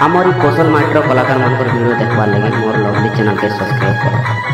हमारी कौशल माइक्रो कलाकार मान वीडियो देखवार लगे मोर लवली चैनल के सब्सक्राइब करो।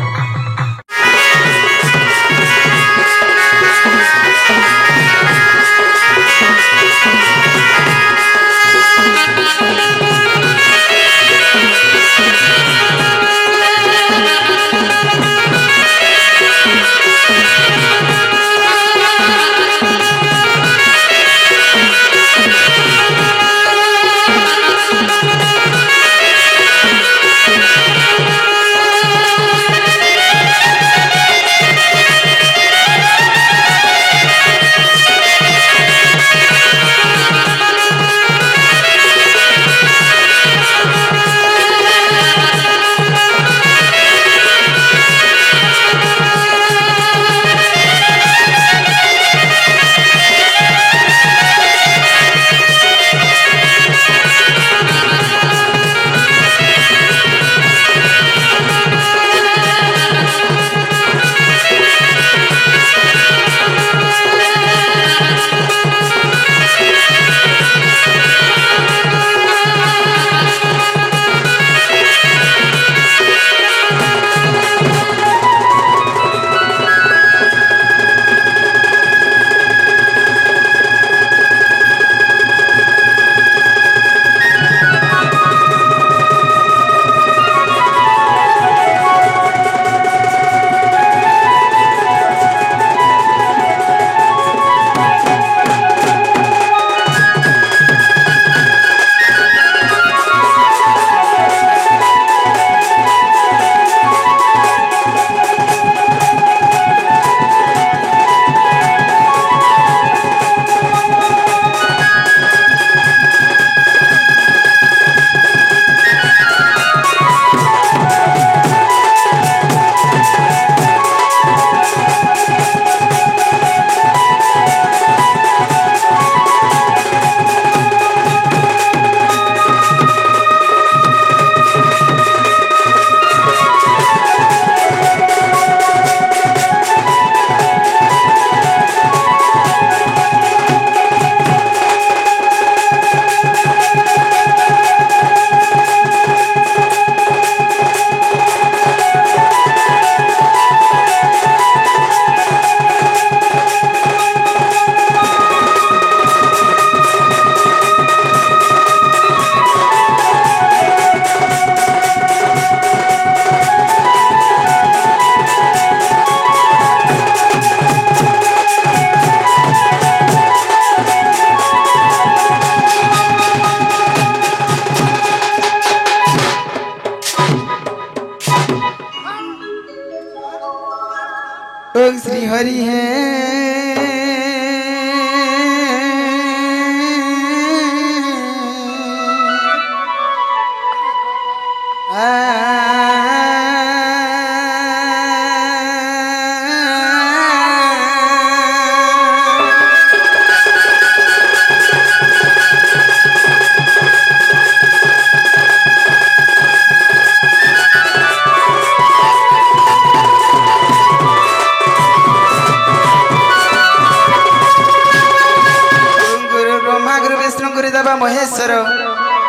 श्री हरि है महेश्वर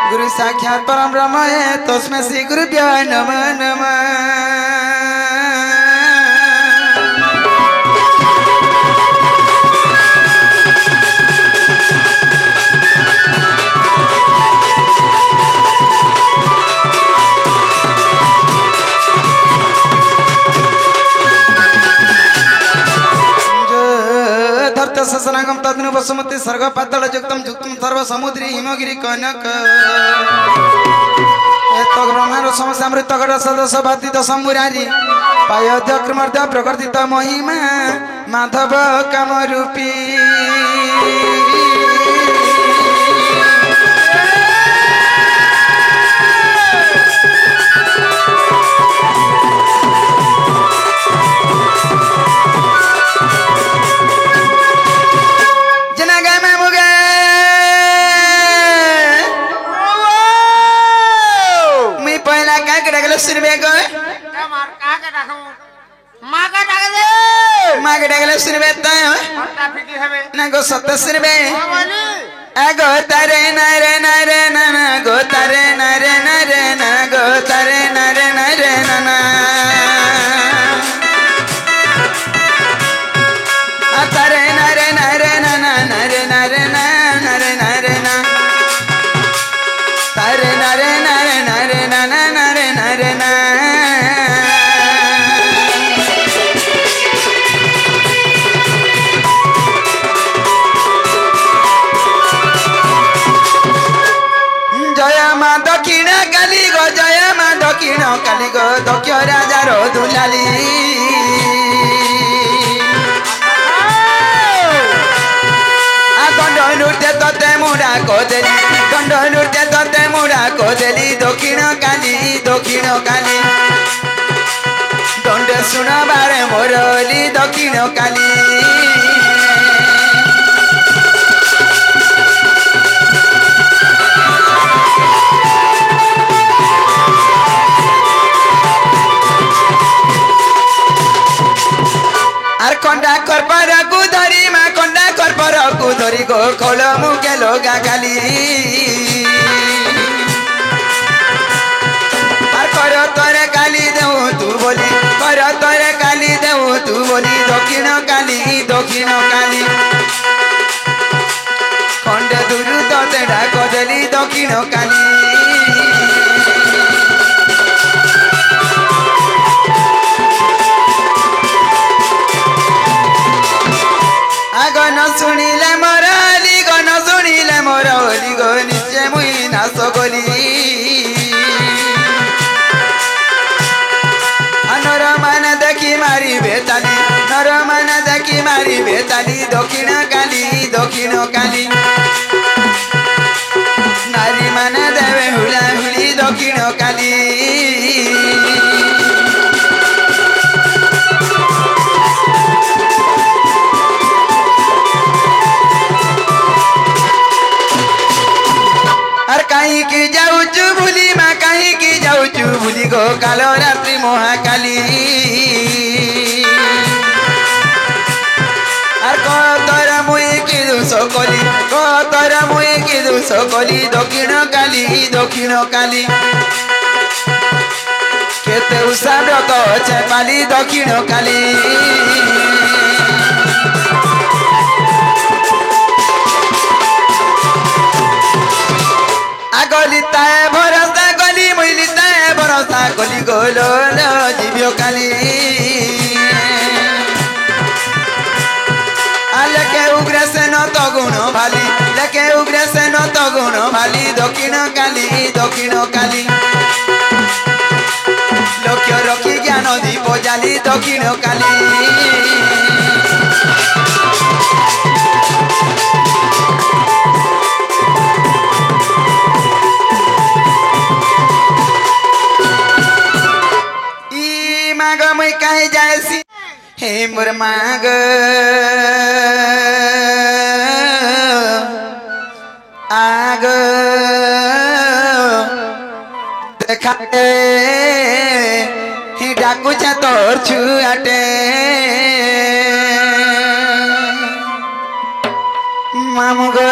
गुरु साक्षात परम ब्रह्म है तस्मै श्री गुरुभ्यो नमः नमः। ससनागम तदनु बसुमति सर्ग पातल जुक्तम जुक्तम सर्व समुद्री हिमगिरी कनक एतो ब्रह्मांड समस्त अमृत गड़ सदस्य बाति दश मुरारी पायद्य क्रमर्द्य प्रकृतित महिमा माधव कामरूपी सुनबे गो मागे डागले सुनबे त ना गो सत्य सुनबे गो तारे नारे नारे ना गो तारे नारे দক্ষিণ কালী গো দক্ষ রাজার দুলালি দণ্ড নৃত্য ততে মুড়া কদেলি দণ্ড নৃত্য ততে মুড়া কদেলি দক্ষিণ কালী দণ্ডে শুণবারে মোরলি দক্ষিণ কালী আর কন্ডা করপর কুধরি মা কন্ডা করপর কুধরি গো খোল মুখে লগা খালি আর কর তরে কালি দেউ তু বলি কর তরে কালি দেউ তু বলি দক্ষিণ কালী খন্ডে দুরু ততে ডাক দেলি দক্ষিণ কালী গণ শুনিলে মরলি গো নিচে মুই নাচ গলি নর মানে দেখি মারিবে তালি দক্ষিণ কালী নারী মানে দেবে হুলা হুলি দক্ষিণ কালী কাহিকি যাউচু ভুলি মা কাহিকি যাউচু ভুলি গো কাল রাত্রি মহাকালী আর কতরা মুই কি দোষ কলি দক্ষিণ কালী কেতে উষা ব্রত চেপালি দক্ষিণ কালী গলিতায় ভরসা গলি মইলিতায় ভরসা গলি গোল জীবিও কালী লেখে উগ্রেসেন তগুণ ভালি দক্ষিণ কালী লক্ষ্য রক্ষি জ্ঞান দীপ জালি দক্ষিণ কালী माग मैं कहीं जायसी हे मोर माग आग देखाते ही डाकू चा तोर छुआटे मामू गो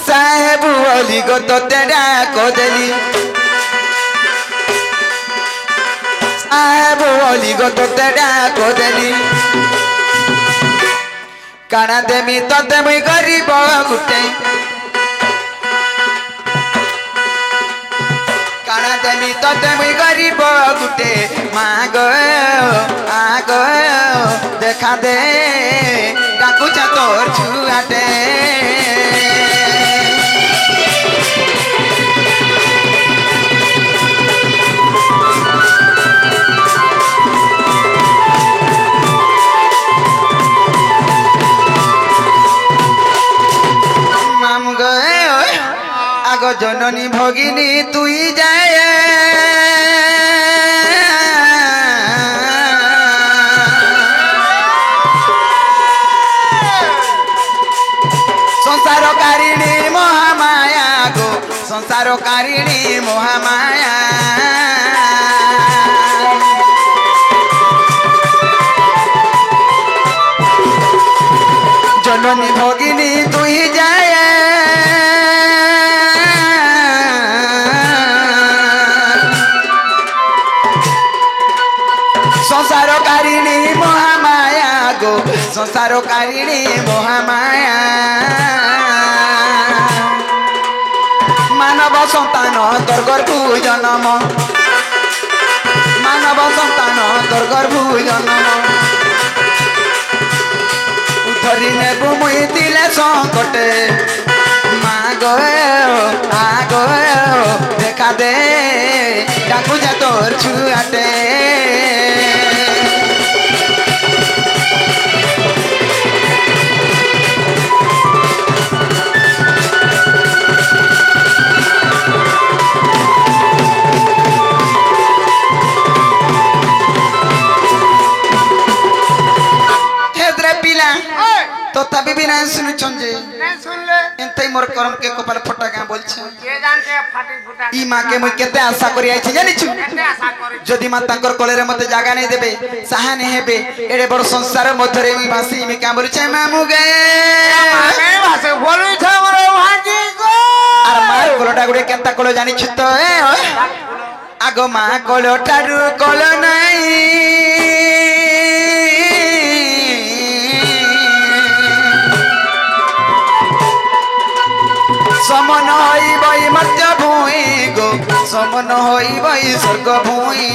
साहेब बोली गो तो तेरा को देली बोली गो तो तेरा को देली काना देमी तते मुई गरीब गुटे काना देमी तते मुई गरीब गुटे माग आग देखा दे डाकू चा तोर छुआटे आगो जननी भगिनी तुई जाए संसारकारिणी महामाया गो संसारकारिणी महामाया जननी भगिनी तुई जाए संसारकारिणी महामाया गो संसारकारिणी महामाया मानव सन्तान तोर गर्भु जन्म मानव सन्तान तोर गर्भु जन्म उधरी नेबु मुई दिले संकटे माग आग देखा देखा दे डाकू जा तोर छुआटे तो तभी भी नहीं सुन चंजे नहीं सुन ले एंतई मोर करम के कपाल फटा का बोलछे के जानते फाटी फुटा ई मां के मुई केते आशा करि आइछि जानि छु केते आशा करी जदि मां तांकर कोले रे मते जागा नहीं देबे साहा नहीं हेबे एडे बड़ संसार मध्य रे मुई बासी मी का बोलछे मामू गे माने भाषा बोलु छ मोर भाजी को आर मार कोलटा गुडे केंता कोलो जानि छु तो ए आगो मां कोलो ठाडू कोलो नाही समन होई बई मध्य भूई गो समन होई बई स्वर्ग भूई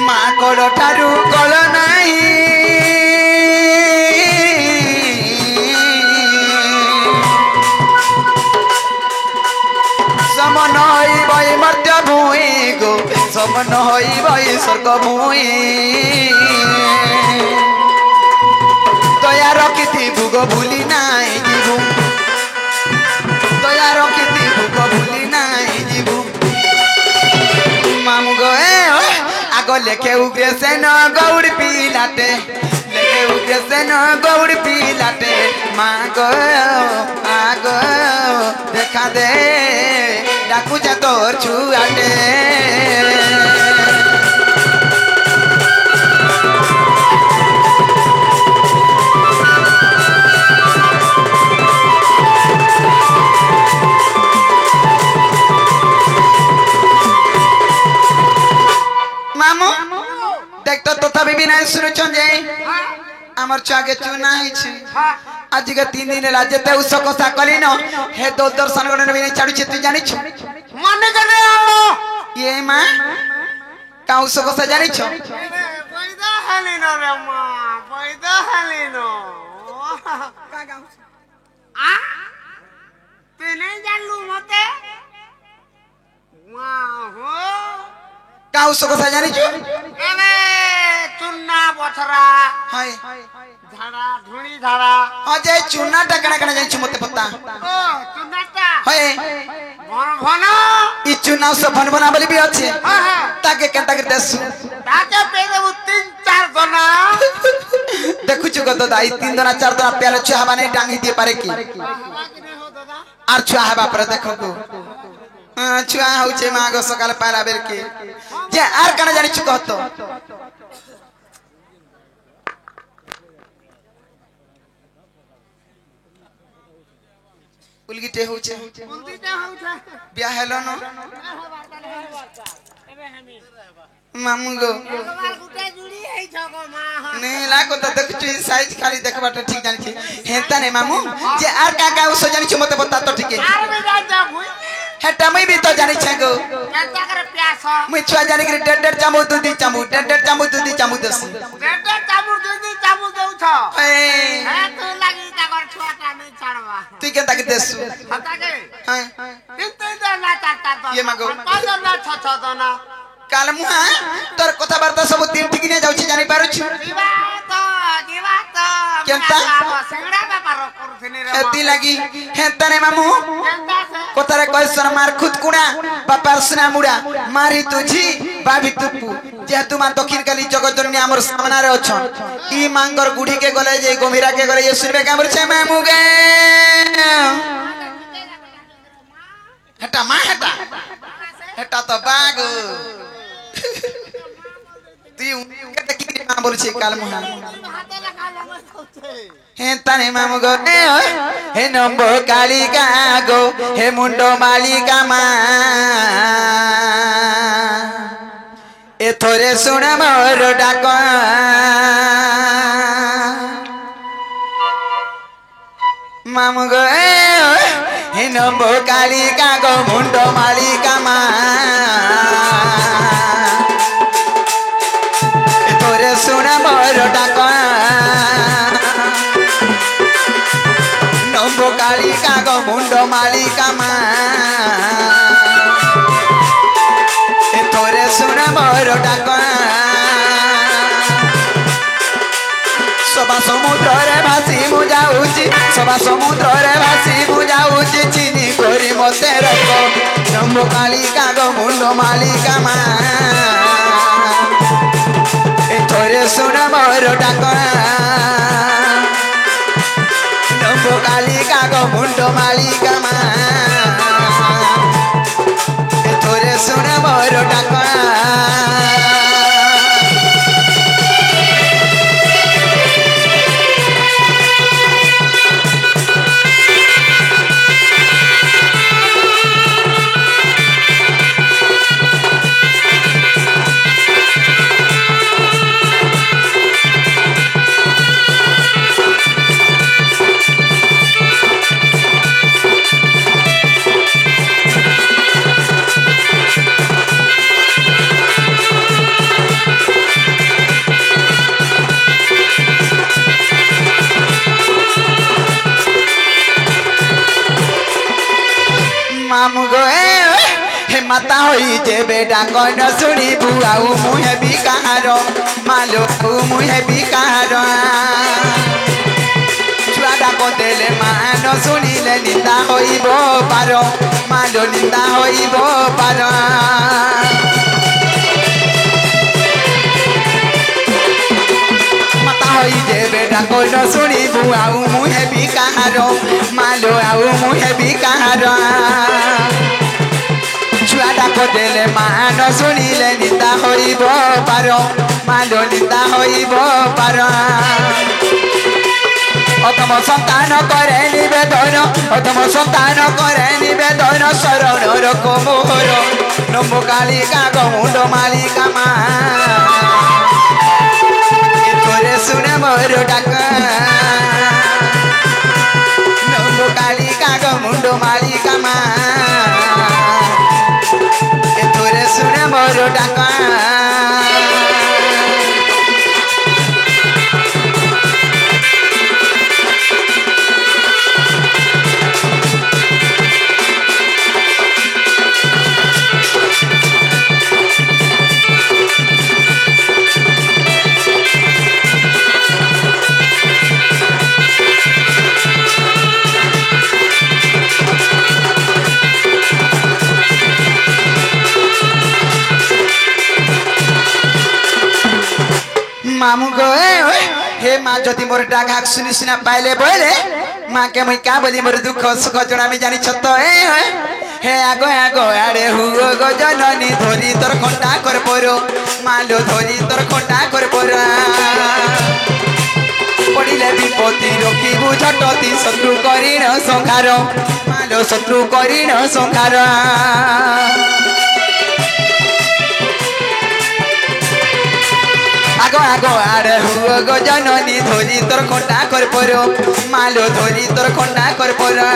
माँ कोल ठारू कोल नहीं समन होई बई मध्य भूई गो समन होई बई स्वर्ग भूई दया रखिथि भूग भूली नाई जीवु दया रखिथि भूग भूली नाई जीवु मामू गो आग लेखे उग्रे से न गौड़ पिलाटे लेखे उग्रे से न गौड़ पिलाटे माँ गो आग देखा दे डाकू जा तोर छुआटे मामू देख तो तथापि भी नहीं सुनु छे आमर छुआगे चुना है आज के 3 दिन राज्यते उस कसा कली न हे दो दर्शन गण भी नहीं छाड़ू छे तू जानि छ मन करे आलो ये मां का उस कसा जानि छ पैदा हाली न रे मां पैदा हाली न का गाउ आ ते नहीं जानलू मते मां हो का उस कसा जानि छ एबे चुन्ना बथरा हाय झाड़ा धुणी झाड़ा अजय चुना टकना कना जानि छ मते पता ओ चुन्नाटा हाय भन भन ई चुना से भन बना बोली भी अच्छे हां हां ताके केंता के देसु ताके पेरे 3-4 जना देखु छु गत दाई 3 जना 4 जना पेले छुआ हवा नहीं टांगी दिए पारे की हवा के नहीं हो दादा आर छुआ हवा पर देखो को छुआ होचे मां गो सकाल पाला बेर के जे आर कना जानि छु कहतो उलगिटे होचे उल्टीटा होउछा बिया हेलो न एबे हमी मामू गो एकबार गुटे जुड़ी है छगो मां नहीं लागो त देखु छु साइज खाली देखबाटा ठीक जानि छी हेता ने मामू जे आर का उस जानि छु मते बता तो ठीक है आर में जा भुई हेटा मैं भी तो जानि छ गो केता करे प्यास मैं छुआ जानि के डेड चामू दूधी चामू डेड चामू दूधी चामू दस डेटे चामुर दूधी चामु देउ छ ए हे तू लागी ताकर छुआटा नहीं छाड़वा तू केंता के देसु हता के हां तीन जना चारटा ये मागो। पांच जना छ जना काल मुहा तोर कथा वार्ता सब तीन ठीक ने जाउ छी जानि पारु छु जीवा तो केंता? सिंगड़ा व्यापार करथिनी रे एती लागी हेता ने मामू केंता से कोतारे कैसन मार खुद कुणा बापार सुना मुड़ा मारी तुझी बाबी तुपु जेतु मा दक्षिण काली जगतजननी हमर सामना रे अछन ई मांगर गुडी के गले जे गंभीरा के गले ये सुनबे कामर छे मामू गे हटा मा हटा हटा तो बाग ती के की मा बोल छे काल मुहा हाथे लगा लगे हे तने मामू गो हे नंबो कालिका गो हे मुंडो मालिका मा ए थोरे सुन मोर डाक मामू गो हे नंबो कालिका गो मुंडो मालिका मा ए थोरे सुन मोर डाक मुंड मालिका माँ थोरे सुन मोर डाक सभा समुद्र रे भासी मु जाऊची सभा समुद्र रे भासी मु जाऊची चिनी कोरी मते रख नम्बो कालिका गो मुंड मालिका माँ थोरे सुन मोर डाक नम्बो कालिका गो मुंड मालिका माँ थोरे सुन मोर डाक मामू गोए हे माता होई जे बेटा कौन सुनी बुआऊ मुहे भी कहारो मालो मुहे भी कहारो छुआ डाको देले मान सुनिले निंदा होइबो पारो मालो निंदा होइबो पारो माता होई जे बेटा कौन सुनी बुआऊ मुहे भी कहारो मालो आऊ मुहे भी कहारो छुआ डाको देले मान सुनिले निंदा होइबो पारो मालो निंदा होइबो पारो अतम संतान करे निवेदन अतम संतान करे निवेदन शरण रखो मोर नम्बो कालिका गो मुंड मालिका माँ थोरे सुन मोर डाक नम्बो कालिका गो मुंड मालिका माँ थोरे सुन मोर डाक मामू गोए हे माँ जदि मोर डाक सुनी सुना पाइले बोले माँ के मुई क्या बोली मोर दुख सुख जना मी जानी छत हे आगो आगो आड़े हुओ गो जननी धोरी तोर खंडा कर परो मालो धोरी तोर खंडा कर परो पड़िले विपत्ति रखिबु झटती शत्रु करिण संहार मालो शत्रु करिण संहार आगो आगो आड़े हुओ गो जननी धोरी तोर खंडा कर परो मालो धोरी तोर खंडा कर परो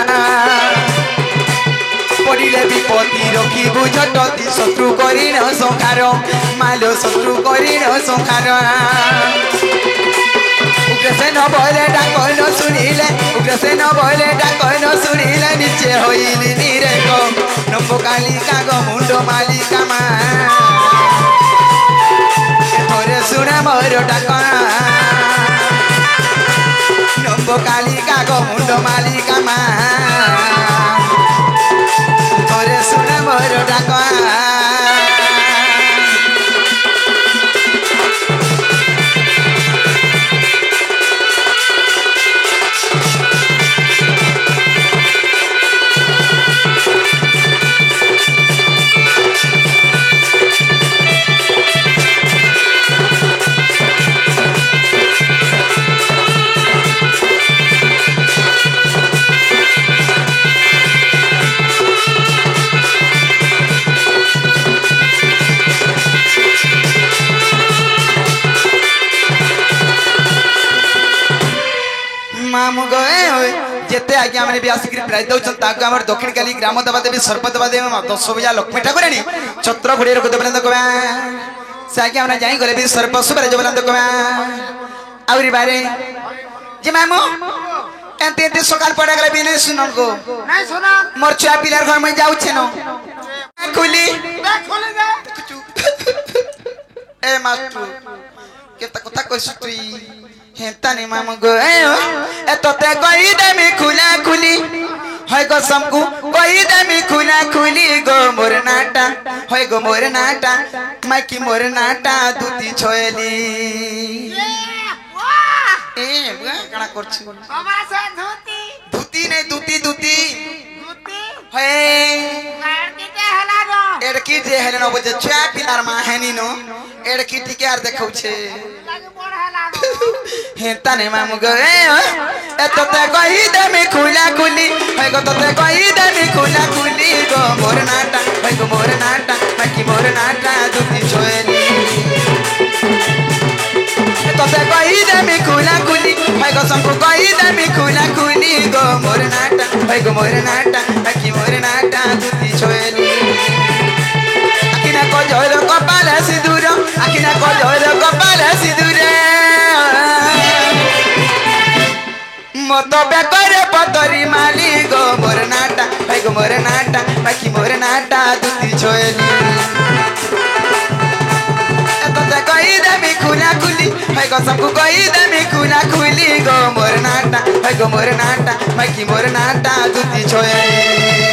पड़िले विपत्ति रखिबु झटती शत्रु करिण संहार मालो शत्रु करिण संहार उग्रसेन बोले डाक न सुनिले उग्रसेन बोले डाक न सुनिले नीचे होइली निरेक नम्बो कालिका गो मुंड मालिका माँ थोरे सुन मोर डाक नम्बो कालिका गो मुंड मालिका माँ थोरे सुन मोर डाक मामू गए जेते आज्ञा मैंने भी आसिक प्राय दौन ताकू आम दक्षिण काली ग्राम देवा देवी सर्प देवा देवी 10 बजा लक्ष्मी ठाकुराणी छत्र घोड़े गोदबलंद कमा से आज्ञा मैंने जाई गले भी सर्प सुबह जबलंद कमा आउरी बारे जे मामू एंते एंते सकाल पड़े गले बिने सुनन को नहीं सुना मोर छुआ पिलार घर में जाऊ छे न खुली देख खोले दे ए मास्टर केता कथा कइस तुई हेता नि मामू गो ए तोते कहि देमी खुला खुली होय गो समकु कहि देमी खुला खुली गो मोर नाटा होय गो मोर नाटा माकी मोर नाटा दुती छोयली ए बुआ कणा करछु बाबा से धोती दुती ने दुती दुती धोती हे लड़की के हला दो एड़की जे हेले न बुझे छुआ पिलार मा हेनी नो एड़की टिके आर देखौ छे लगे बड़ हला दो हेता ने मामू गो ए तोते कहि देमी खुला खुली होय गो तोते कहि देमी खुला खुली गो मोर नाटा होय गो मोर नाटा माकी मोर नाटा दुती छोयली तोते कहि देमी खुला खुली होय गो समकु कहि देमी खुला खुली गो मोर नाटा होय गो मोर नाटा माकी मोर नाटा दुती छोयली आखिना को जोर कपाल सिंदूर आखिना को जोर कपाल सिंदूर मत बेकर पतरी माली गो मोर नाटा भाई गो मोर नाटा बाकी मोर नाटा दुती छोयली तोते कहि देमी खुला खुली भाई गो सबको कहि देमी खुला खुली गो मोर नाटा भाई गो मोर नाटा बाकी मोर नाटा दुती छोयली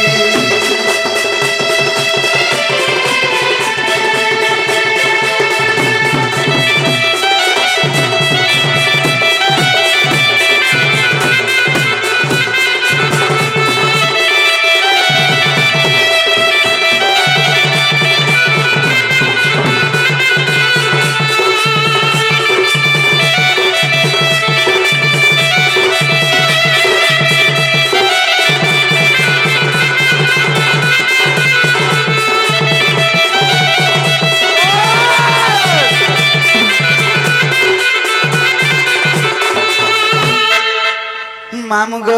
मामू गो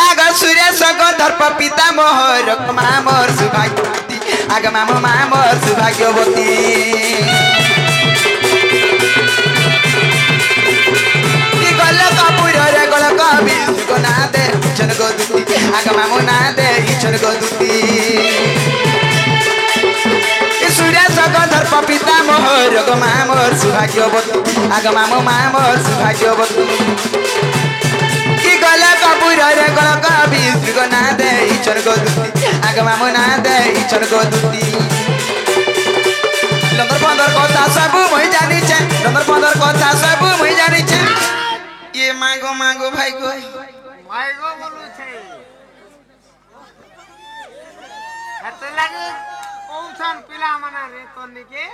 आग सूर्य सग दर्प पिता मोहर मामोर सौभाग्यवती आग मामू मामोर सौभाग्यवती गल कपूर रे गल कवि गो ना दे इछन गो दुती आग मामू ना दे इछन गो दुती सूर्य सग दर्प पिता मोहर गो मामोर सौभाग्यवती आग मामू मामोर सौभाग्यवती गल कपूर रे गल कवि गो ना दे इछन गो दुती आग मामू ना दे इछन गो दुती लंदर पंदर कथा सब मुई जानी छे लंदर पंदर कथा सब मुई जानी छे ये मांगो मांगो भाई गो बोलू छे हत लगे कौन पिला मना रे तोनी के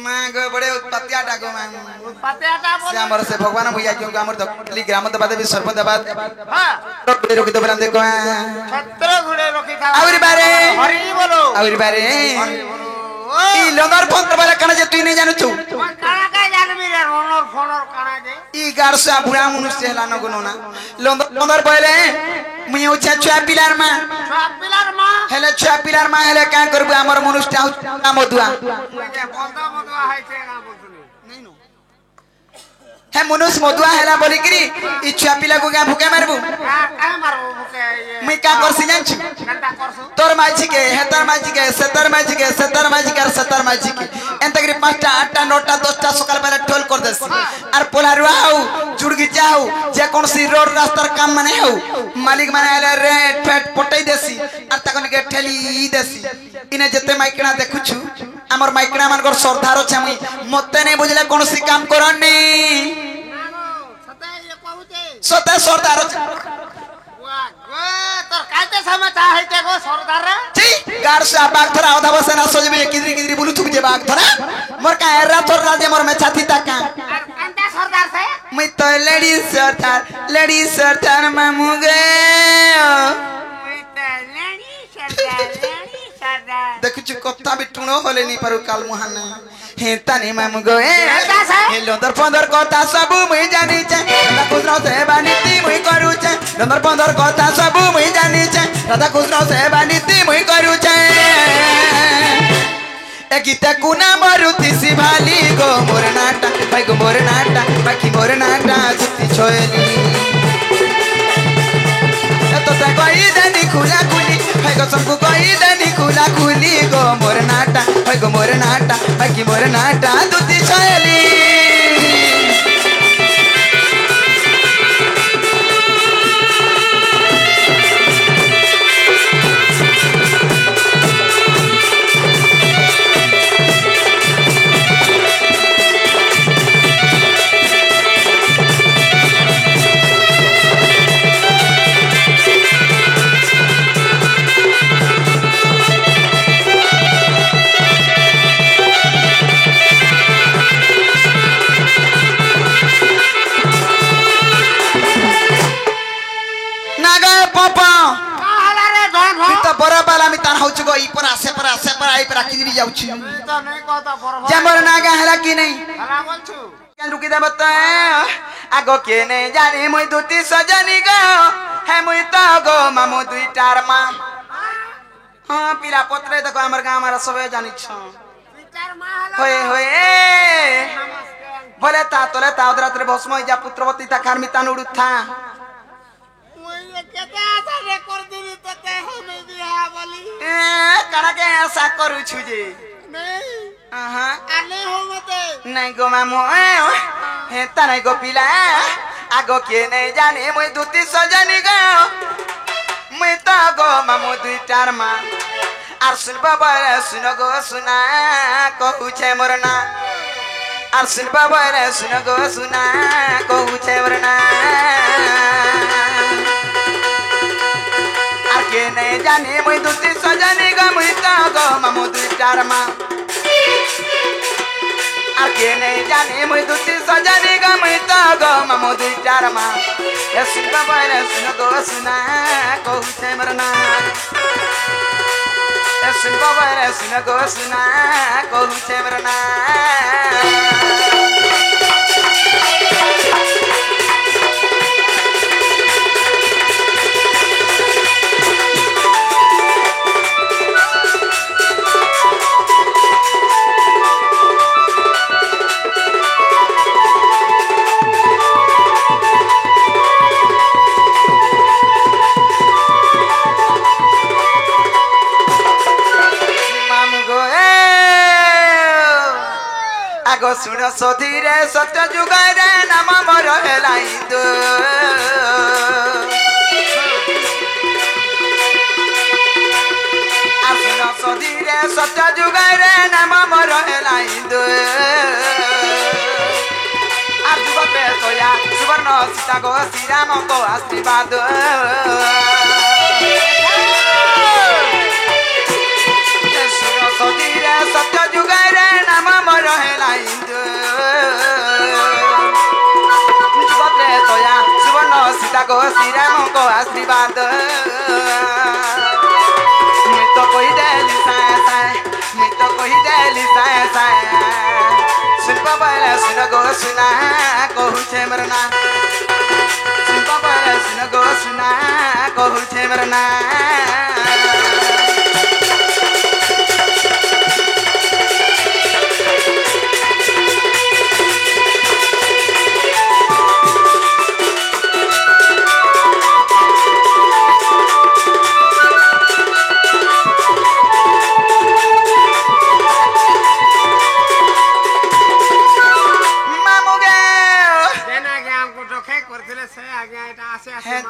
मांगो बड़े उत्पत्तिया डाको मांगो पतेटा बोल से हमर से भगवान भैया क्यों हमर दली ग्राम दबादे भी सरपंच दबाद हां रोके रोके तो बना देखो छत्र घुड़े रोकी था आउरी बारे हरि बोलो आउरी बारे हरि बोलो ई लंदर पंदर वाला कना जे तू नहीं जानू छु काना का जानबी रे रोनर फोनर काना जे ई गारसा बुढ़ा मनुष्य हेला न गुनोना लंदर पंदर पहले मुई उछा छुआ पिलार मा पिलार मां हेले छुआ पिलार मा हेले का करबु हमर मनुष्य मधुआ मुझे बंदा मधुआ है छे ना बोलतनी नहीं नो हे मनुष्य मधुआ हेला बोली करी ई छुआ पिला को क्या भूखे मारबू का मारबो भूखे ये मुई का करसी जानछु घंटा करसु तोर माजी के हेतर माजी के सतर माजी के सतर माजी के सतर माजी के एंतगरी 5टा 8टा 9टा 10टा सकाल बेला ठोल कर देसी are पोलारुआ how जुड़गी चाहौ J cone C road रास्तार काम माने हौ मालिक माने आले रेट फेट पटई देसी आर तकन के ठेली देसी इने जते माइकना देखुछु हमर माइकना मानकर सरदार छ मुई मते नै बुझले कोन सी काम करनी सते ये कहूते सते सरदार वाह गो तोर काते समझ है ते गो सरदार रे छी गार से बाग थरा आधा बसे ना सोजबे किदरी किदरी बुलु थुक जे बाग थरा मोर का एरा थोर राजे मोर में छाती तका और कंटा सरदार से मैं तो लेडी सरदार मामू गे देखु छु कथा भी टुणो होले नी पर काल मुहाने हेता नी मामू गो हे लंदर पंदर कथा सब मुई जानी छे राधा कृष्ण सेवा नीति मुई करू छे लंदर पंदर कथा सब मुई जानी छे राधा कृष्ण सेवा नीति मुई करू छे ए गीता कुना मारुति सी भाली गो मोर नाटा भाई गो मोर नाटा बाकी मोर नाटा जुती छोली तो ते कही देनी खुला खुली है गो सबको कही देनी खुला खुली गो मोर नाटा है गो मोर नाटा है कि मोर नाटा दूती छोली आगो के नहीं जानी मुई दूती सजनी गो है मुई तो गो मामू दुईटार माँ हाँ पीला पत्रे देखो हमारे गाँव हमारा सब जानी छो होए होए बोले ता तोले ता उधर तेरे भस्म जा पुत्रवती ता खार मिता नुडू था कड़ा के ऐसा करू छुजे नहीं गो मामू हेता नहीं गो पिला आगो के नहीं जाने मुई दूती सजनी गो मुई तो गो मामू दुईटार माँ आर सुन बाबा सुनो गो सुना कहू छे मोरना आर सुन बाबा सुनो गो सुना कहू छे मोरना आर के नहीं जाने मुई दूती सजनी गो मुई तो गो मामू दुईटार माँ आगे नहीं जाने मुई दूती सजनी गो मुई तो गो मामू दुईटार माँ ये सुन बाबा सुनो गो सुना कहू छे मोरना ये सुन बाबा सुनो गो सुना कहू छे मोरना आगो सुनो सोधीरे सत्य जुगारे नाम मोर हेलाइंदो आ सुनो सोधीरे सत्य जुगारे नाम मोर हेलाइंदो आ जुगते तोया सुवर्ण सीता गो श्रीराम को आशीर्वाद सुनो सोधीरे सत्य जुगारे नाम मोर हेलाइंदो जुगते तोया सुवर्ण सीता गो श्रीराम को आशीर्वाद मैं तो कोई देली साए साए मैं तो कोई देली साए साए सुन बाबा सुन गो सुना कहू छे मरना सुन बाबा सुन गो सुना कहू छे मरना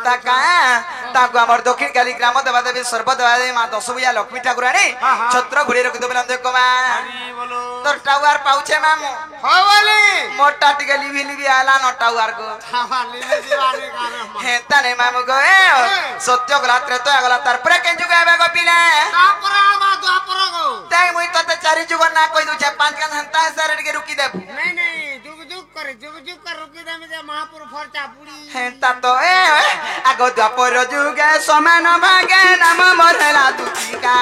ताको हमर दक्षिण काली ग्राम देवा देवी सर्व देवा देवी मां दशभुजा लक्ष्मी ठाकुरानी छत्र घुड़ी रखि देबे नंदे कोमा तोर टावर पाउछे मामू हो बोली मोटा टिके लिबी लिबी आला न टावर को हेता ने मामू गो सत्य गला त्रेतो गला तार पर के जुग आबे गो पिला तापर आबा द्वापर गो ताई मुई तते चारि जुग ना कहि दु छे पांच का हंता सारे के रुकी देबू नहीं नहीं जुग जुग कर रुकी दे में महापुर फरचा पुड़ी हेता तो आगो द्वापर जुगे समान भागे नाम मोरला दुतिका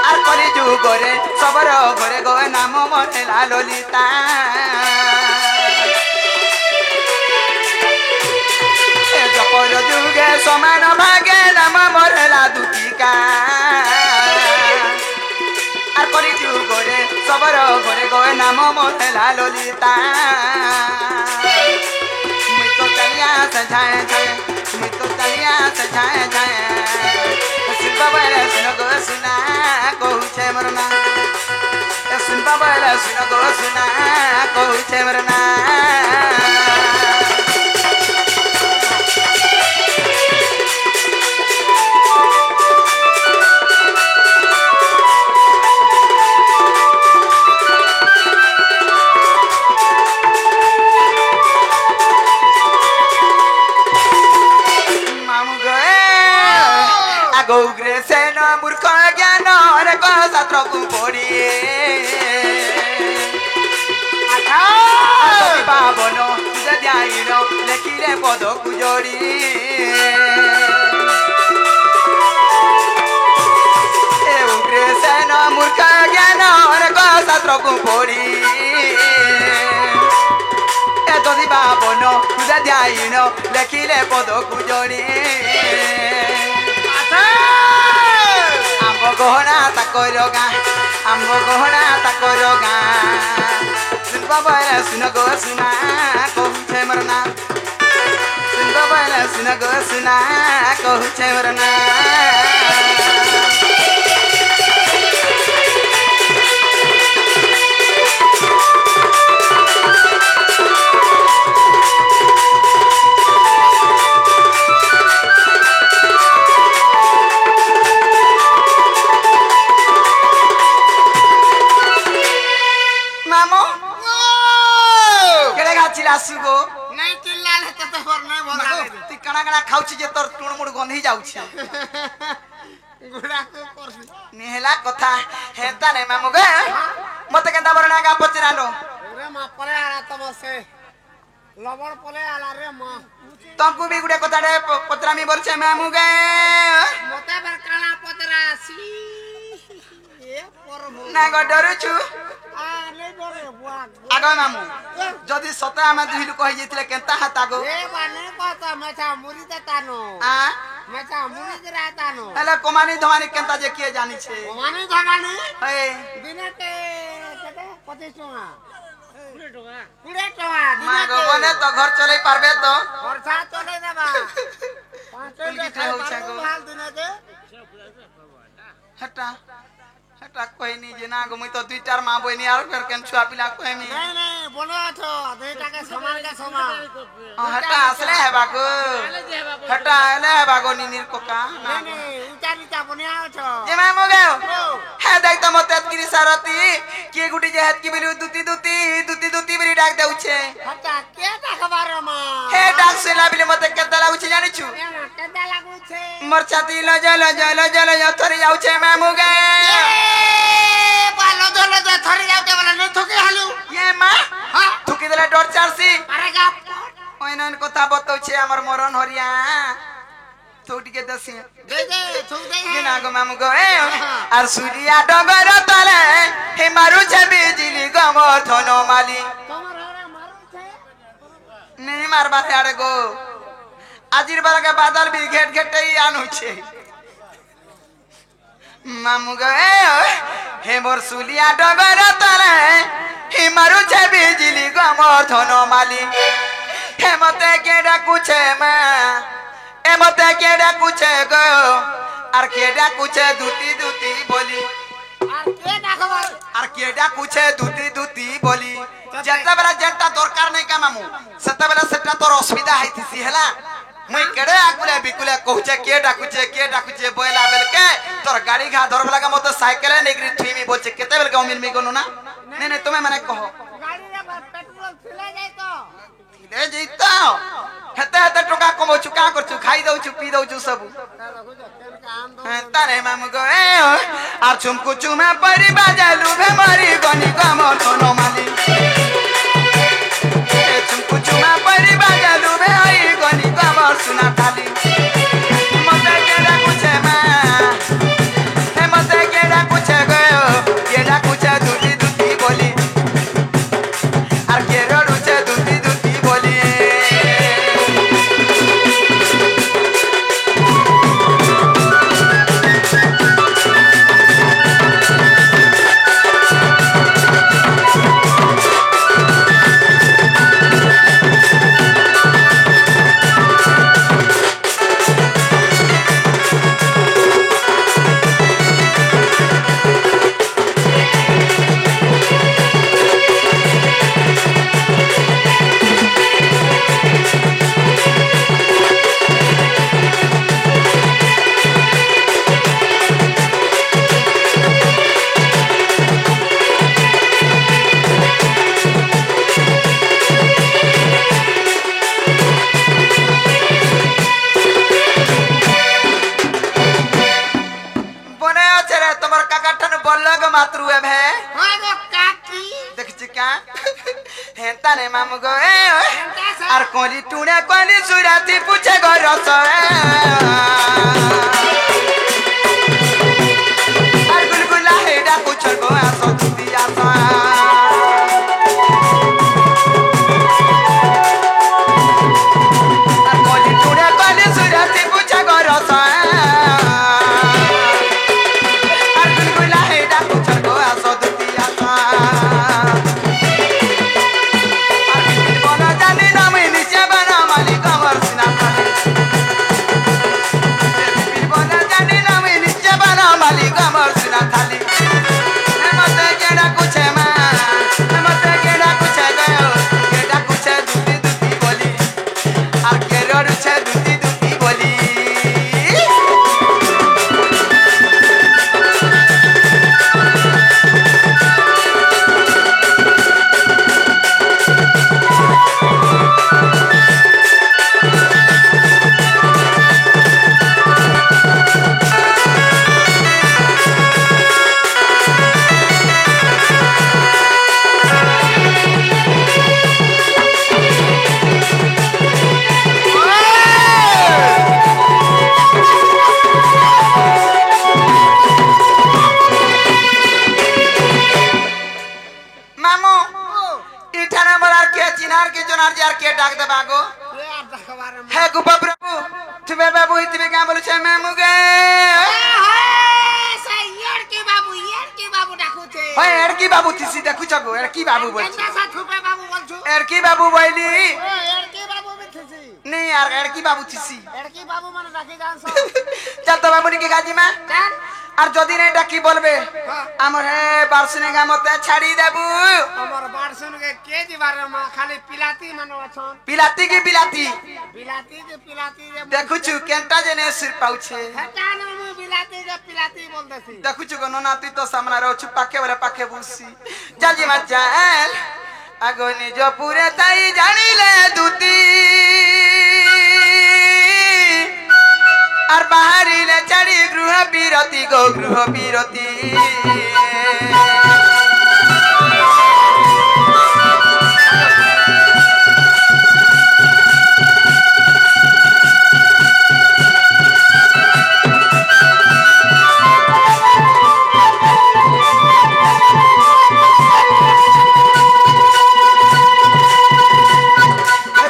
आर कली जुगरे सबर घरे गो नाम मोरला ललिता द्वापर जुगे समान भागे नाम मोरला दुतिका आर कली जुगरे सबर घरे गो नाम मोहला लोलिता मैं तो चलिया सजाए जाए मैं तो चलिया सजाए जाए सुनबा बोले सुनो गो सुना कहूछे मरना सुनबा बोले सुनो गो सुना कहूछे मरना गौग्रे से न मूर्ख ज्ञान रे को शास्त्र को पढ़ी पावन ध्यान लेखिले पद को जोड़ी गौग्रे से न मूर्ख ज्ञान रे को शास्त्र को पढ़ी तदि पावन ध्यान लेखिले पद को जोड़ी आम्बो गहना ताकोरोगा आम्बो गहना ताकोरोगा सुनबा बोले सुनो गो सुना कहूछे मरना सुनबा बोले सुनो गो सुना कहूछे मरना सुगो नहीं चिल्लाले तो तोर नहीं बोलाले ती कणा कणा खाउछि जे तोर टुणमुड गंधी जाउछि गुडा को करसी नेहला कथा हेता नै मामु गे मते केंदा बरना का पचरालो रे मा पले आला तमसे लबड़ पले आला रे मा तंकु भी गुडे कथा रे पचरामी बरछे मामु गे मते बर काला पचरासी ए परबो ना ग डरुछु आले डरे बुआ आगो मामु जदि सते आमे दुहिलु कहि जेतिले केंता हातागो ए बाने कहता मेचा मुरी देतानो आ मेचा मुरी देतानो एले कोमानी धमानी केंता जे किए जानी छे कोमानी धमानी ए दिने के कते 25 टका 20 टका मागो बने तो घर चले पारबे तो खर्चा चले देबा 5 किथे होछा गो हाल दिने के हटा हटा कोई नहीं जे ना गो मई तो दुईटार मां बहिनी आर फेर केन छुआ पिला कोई नहीं नहीं बोलो तो दुईटा के समान हटा असले है बागो हटा ले है बागो निनिर कोका नहीं ऊंचा नीचा बनिया छो जे मैं मो गयो है देख त मते किरी सारती के गुटी जे हाथ की बिलु दुती बिरी डाक देउछे हटा के डाकबार मां हे डाक सेला बिले मते केदा लागुछे जानि छु केदा लागुछे मोर छाती ल जल थरी जाउछे मैं मो गयो बालो जल थरी जाउते वाला नहीं थके हालू ये मां हां थुकी देला डर चारसी अरे गा ओइनन कथा बतौछे हमर मरन हरिया थोटी के दसी दे थुक दे के ना गो मामु गो ए आर सूर्या डगर तले हे मारू छे बिजली गमर धनो माली तमर हरे मारू छे नहीं मारबा यार गो आजिर बार के बादल भी घेट घेटे आनु छे मामु गो ए हे मोर सूर्या डगर तले हे मारू छे बिजली गमर धनो माली हे मते के डाकुछे मां ए मते के डाकुछे गो आर के डाकुछे दुती बोली আর কে ডাকবার আর के डाकुछे दुती बोली जेता बेला जेता दरकार नै का मामू सेता बेला सेटा तोर असुविधा हैतिसी हला मुई केडे आकुले बिकुले कहूछे के डाकुछे बोला बेल के तोर गाड़ी घा धरब लगा मते साइकिल नेगरी थुईमी बोलछे केते बेल का उमिल मी गनु ना नै तुमे माने कहो গাড়ি রে পেট্রোল ফিলে যাই তো ले जइता हेते हेते टका कमौछु का करछु खाई दउछु पी दउछु सब तारे मामु गो ए आर चुमकु चुमा परी बाजालु भे मरी गनी गम थनो माली ए चुमकु चुमा परी बाजालु भे आई गनी गम सुना थाली मते के डाकुछे मा हे मते के डाकुछे गयो के डाकुछे दुती बोली आर के रडुछे दुती बोली काकाठन बोलग मातृ है हो गो काकी देख चिका हेंता ने मामू गो आर कोली टुणे कोली सुराती पूछे गो रस आर गुलगुला हेडा पूछल गो आसो दिया सा आर कोली टुणे कोली सुराती पूछे गो रस आर गुलगुला हेडा पूछल गो आसो दिया सा बाबू थी देखु चगो एड़की बाबू बोल एड़की बाबू बोली नहीं यार एड़की बाबू थी बाबू मन राखी जान सो चल तो बाबू के गाजी में আর যদি নাই ডাকি বলবে আমার হে বারসুনে গামতে ছাড়ি দেবু আমার বারসুনে কে দিবারে মা খালি পিলাতি মান আছন পিলাতি কি পিলাতি পিলাতি দেখুছু কেনটা জেনে সির পাউছে হেটা না মু পিলাতি বলতেছি দেখুছু গো না তুই তো সামনে রহছু পাকে বলে পাকে বুসি জলদি মত চাল আগো নিজ পুরে তাই জানিলে দুতি আর বাহারিলে ছাড়ি গৃহ বিরতি গো গৃহ বিরতি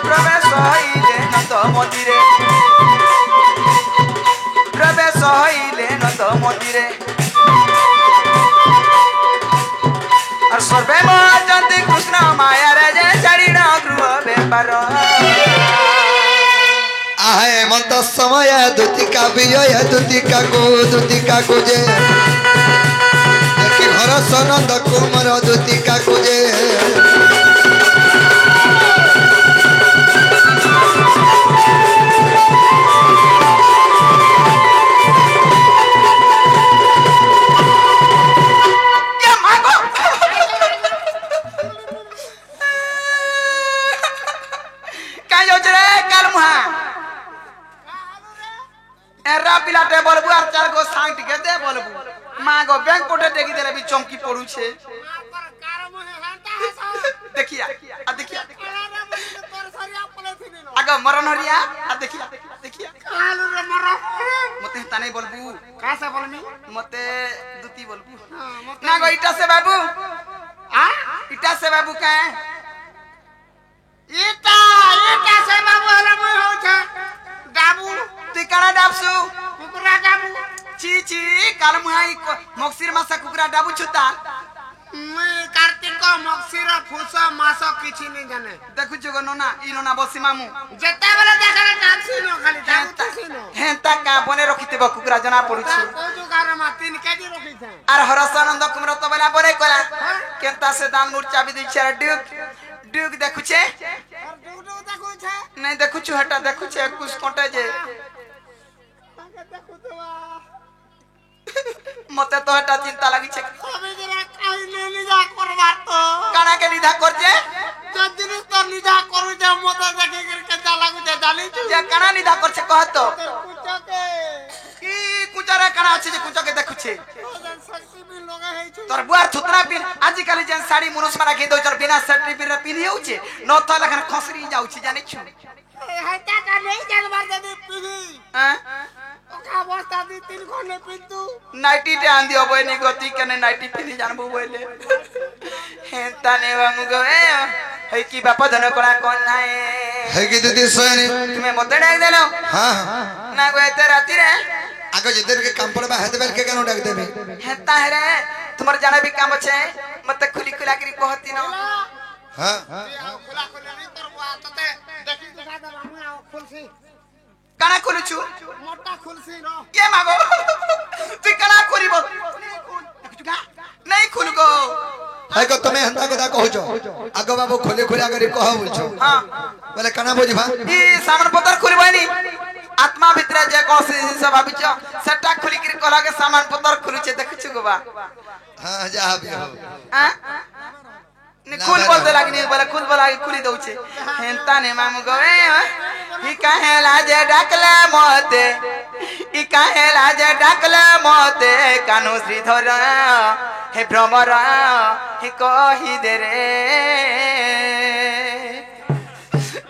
প্রবেশ হইলে নন্দ মন্দিরে প্রবেশ হইলে নন্দ মন্দিরে আর সর্বে মহাজন্তি কৃষ্ণ মায়ার যে ছাড়িণ গৃহ বেপার আহে মন্ত সময় দুতিকা বিজয় দুতিকা কুজে দেখি ঘর সনন্দ কুমর দুতিকা কুজে পিলাতে বলবু আর চার গো সাং টিকে দে বলবু মা গো ব্যাংক কোটে টেকি দেলে বি চমকি পড়ুছে দেখিয়া আ দেখিয়া আগে মরণ হরিয়া আ দেখিয়া কালু রে মরো মতে তানে বলবু কাছে বলমি মতে দুতি বলবু না গো ইটা সে বাবু ইটা সে বাবু কা ইটা সে বাবু হলা মই হউছে ডাবু তুই কানা ডাবসু কুকুরা ডাবু ছি কাল মুহাই মক্সির মাসা কুকুরা ডাবু ছুতা মই কার্তিক মক্সির ফুস মাস কিছু নি জানে দেখুছো গো ননা ই ননা বসি মামু যেতে বেলে দেখালে ডাবসি ন খালি ডাবুছি ন হেন্তা কা বনে রখিতেব কুকুরা জনা পড়ুছি কোজু গার মা 3 কেজি রখিছে আর হরসানন্দ কুমর তো বেলা বনে কলা কেনতা সে দাম নুর চাবি দিছে ডুক দেখুছে আর ডুক দেখুছে নাই দেখুଛୁ হেটা দেখুছে কুছ কোটে যে তাকে দেখুতবা মতে তো হেটা চিন্তা লাগিছে আমি জরা কাইলে লিজা করবার তো কানা কে নিধা করছে যদি তো লিজা করু যে মতে দেখে কে যা লাগুছে জানিছু যে কানা নিধা করছে কহতো কুচকে কি কুচারে কানা আছে যে কুচকে দেখুছে ওজন শক্তি তোর বুয়ার থুতরা পিন আজি কালি যেন শাড়ি মুরুষ মারা খেয়ে দৌছর বিনা সেট্রি পিন পিনি যাচ্ছে ন তো লেখান খসরি যাচ্ছে জানিছু হেটাটা নেই জানবার যদি পিহি হ্যাঁ ওকা অবস্থা দি 3 ঘন্টা পিন্তু নাইটি তে আন্দি হবনি গতি কেন নাইটি পিনি জানবো বলে হেতা নে বামু গো এই কি বাপ ধন করা কোন নাই है कि दीदी सोनी তুমি মতে ডাক দেলো हाँ না গো এতে রাতি রে आगे जिधर के काम पड़े है बेल के केन डाक देबे हेता है रे तुम्हार जाना भी काम छे मत खुली खुला करी कहती न हाँ খোলা খোলা নি তোর বুয়া তোতে দেখি দেখা দে আমি আও খুলছি কানা খুলুছু মোটা খুলছি ন কে মাগো তুই কানা খুলিব नहीं खुल गो है को तुम्हें हंता कदा कहू छो आगो बाबू खोले खोले आगे कह बोल छो हां बोले कना बोझ भा ई सामान पतर खुलबानी आत्मा भीतर जे कोसी सब भाबिच सेटा खुली करी कहला के सामान पतर खुलुचे देखछु गो बा हाँ जा भी हो हां नि खुल बोलते लागनी बोले खुल बोला खुली दउचे हेंता ने मामू गवे ही काहे लाजे डाकले मोते ई काहे लाजे डाकले मोते कानु श्रीधर हे भ्रमर हे कहि दे रे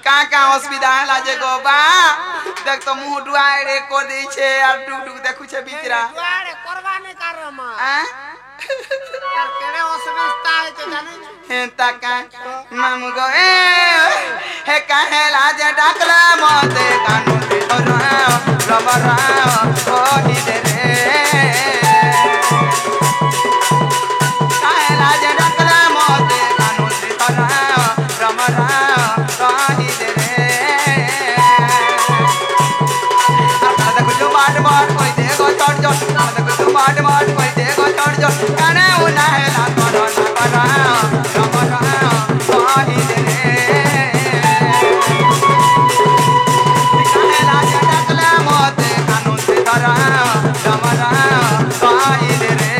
का असुविधा लाजे गो बा देख तो मुंह डुआए रे को दै छे आ टुक टुक देखु छे बिचरा আরে করবানি কারমা हां তার কেড়ে অসুবিধা হইছে জানিস हेंता का मामू गो हे काहे लाजे डाकले मोते कानु श्रीधर भ्रमर कहि दे रे काहे लाजे डाकले मोते कानु श्रीधर भ्रमर कहि दे रे आता कुछ माट माट कोई देखो चढ़ चढ़ आता कुछ माट माट कोई देखो चढ़ चढ़ काने उना है ना करो भ्रमर कहि दे रे काहे लाजे डाकले मोते कानु श्रीधर भ्रमर कहि दे रे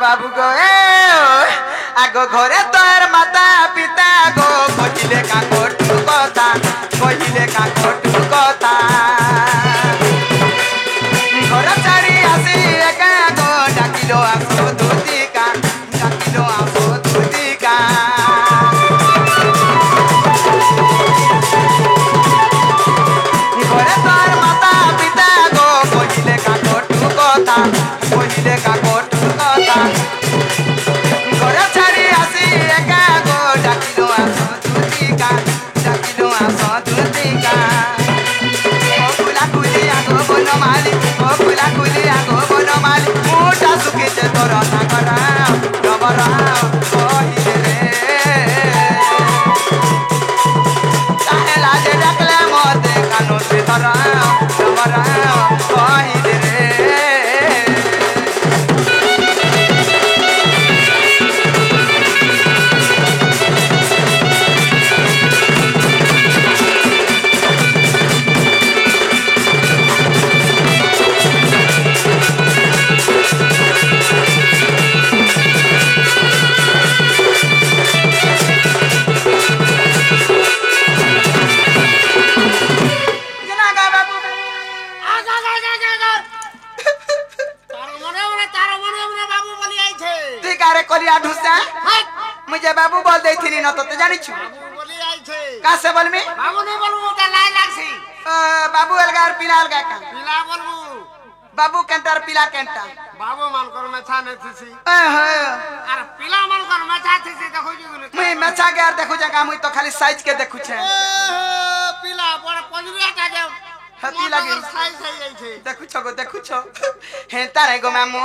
बाबू गो आगो घरे तोर माता पिता गो कहिले का कोटू कथा घर चारी आसी एका गो डाकिलो आसो धुतिका घरे तोर माता पिता गो कहिले का कोटू कथा घर छाड़ी आसी एका गो डाकिलो आसो धुतिका ओ खुला खुली आगो बनमाली मुटा सुखिते तोर सागरा रबरा कहि रे काहे लाजे डाकले मोते कानु श्रीधर रबरा कहि रे कलिया ढुसा मुझे बाबू बोल दे थी न तो जानी छु বাবু বলি আইছে का से बोल में বাবু নেই বলবো ওটা লাই লাগছি बाबू अलगार पिला अलगा का পিলা বলবো बाबू केंटर पिला केंटा বাবু মান কর মেছা নে থিছি है আর পিলা মান কর মেছা থিছি দেখো জুগুনে मुई मेछा के देखु जगह मुई तो खाली साइज के देखु छे পিলা বড় পজরিয়াটা যে हती लगी साई साई जाई छे देखु छो हे तारे गो मामू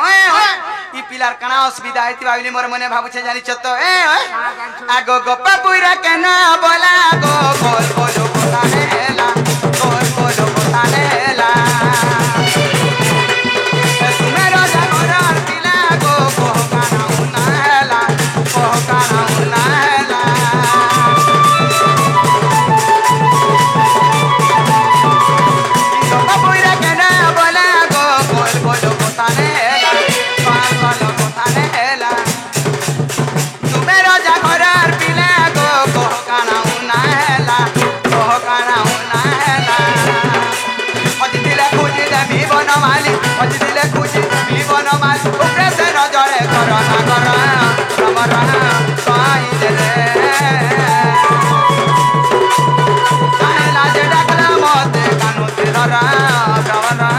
ई पिलार कणा असुविधा आइति बाबिली मोर मने भाबु छे जानि छ तो ए आगो गोपा पुरा केना बोला गो बोल बोलो बोतानेला बोल बोलो बोतानेला मेरा जागोरार पिला गो को काना उनाला को काना उनाला Papuira que no bola go gol gol botanela gol botanela número ya correr pile go kana una hela oji dile kuji de mi bono mali upre se no jore corona sai de re la de dakla mote kanu tirara pravana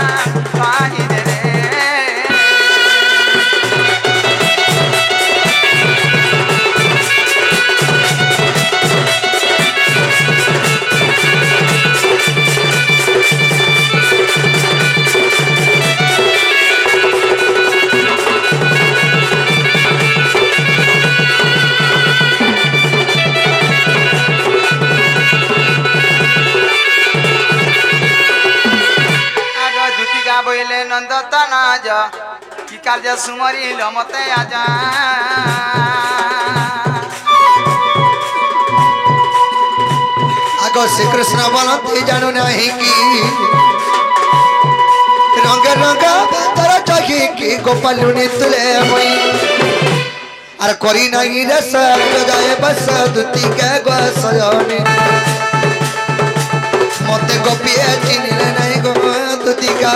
sai de re बोले नंद तना जा कि कार्य सुमरी लो मते आजा आगो श्री कृष्ण बोलते जानू नहीं कि रंग रंग तर चाहिए कि गोपालुनी तुले मुई अरे करी नहीं रस जाए बस दुती के गोसयोनी मते गोपिए चिन्ह नहीं गो दुती का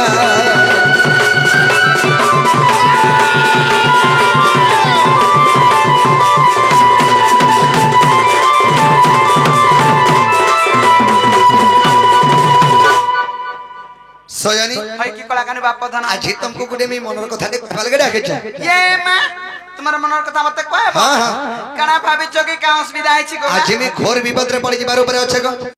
सयानी भाई की कलाकानी बाप धन आज तुमको गुडे में मनर कथा दे पालगे डाके छ ये मां तुम्हारा मनर कथा मते कहबो हां हां कणा भाबी चोकी का असुविधा है छी आज में घोर विपद रे पड़ी बारो पर अच्छे को